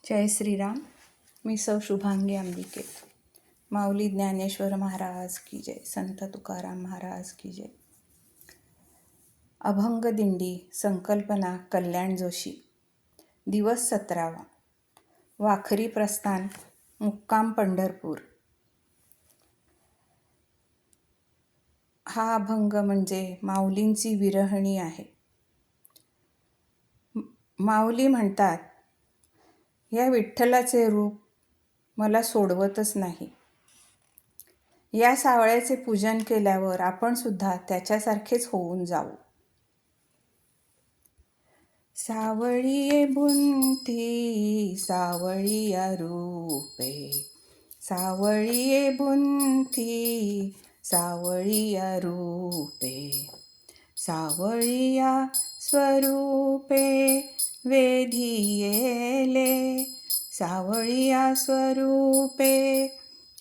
जय श्रीराम. मी सौ शुभांगी अंबिके. माऊली ज्ञानेश्वर महाराज की जय. संत तुकाराम महाराज की जय. अभंग दिंडी संकल्पना कल्याण जोशी. दिवस 17वा. वाखरी प्रस्थान मुक्काम पंढरपूर. हा अभंग म्हणजे माऊलींची विरहणी आहे. माऊली म्हणतात, या विठ्ठलाचे रूप मला सोडवतच नाही. या सावळ्याचे पूजन केल्यावर आपण सुद्धा त्याच्यासारखेच होऊन जाऊ. सावळी बुंती सावळिया रूपे, सावळी बुंती सावळिया रूपे, सावळिया स्वरूपे वेधियेले, सावळिया स्वरूपे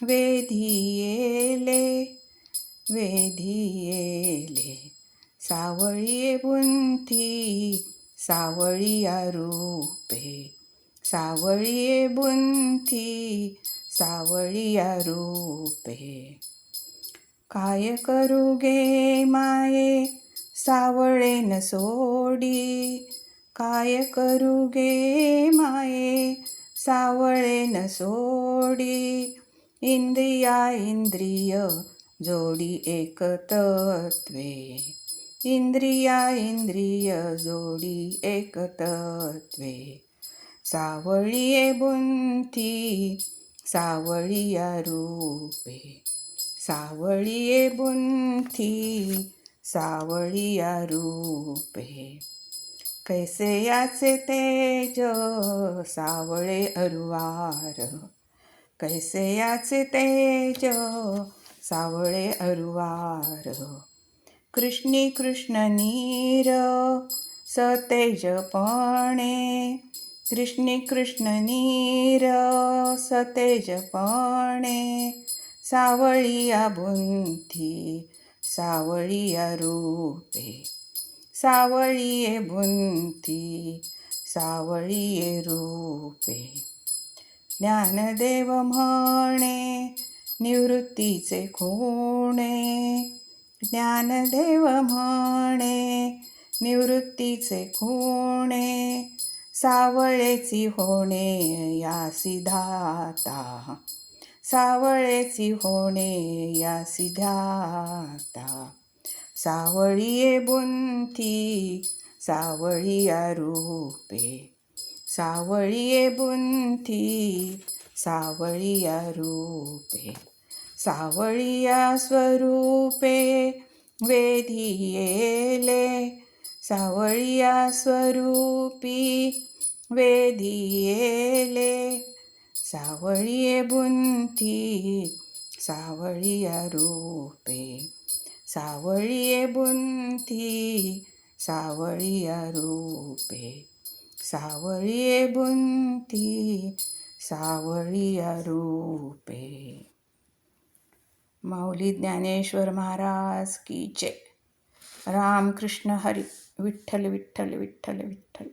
वेधियेले, वेधियेले, सावळी बुंती सावळिया रूपे, सावळी बुंती सावळिया रूपे. काय करू गे माये सावळे न सोडी, काय करू गे माये सावळे न सोडी, इंद्रिया इंद्रिय जोडी एक तत्वे, इंद्रिया इंद्रिय जोडी एक तत्वे. सावळी बुंती सावळिया रूपे, सावळी बुंती सावळिया रूपे. कैसे याचे तेज सावळे अरुवार, कैसे याचे तेज सावळे अरुवार. कृष्णी कृष्ण नीर सतेजपणे, कृष्णी कृष्ण नीर सतेजपणे, सावळिया बुंती सावळिया रूपे, सावळी बुंती सावळी रूपे. ज्ञानदेव म्हणे निवृत्तीचे खुणे, ज्ञानदेव म्हणे निवृत्तीचे खुणे, सावळेची होणे यासी धाता, सावळेची होणे यासी ध्याता. सावळी बुंती सावळिया रूपे, सावळी बुंती सावळिया रूपे, सावळिया स्वरूपे वेधियेले, सावळिया स्वरूपी वेधियेले, सावळी बुंती सावळिया रूपे, सावळी बुंती सावळिया रूपे, सावळी बुंती सावळिया रूपे. माऊली ज्ञानेश्वर महाराज की जय. राम कृष्ण हरी. विठ्ठल विठ्ठल विठ्ठल विठ्ठल.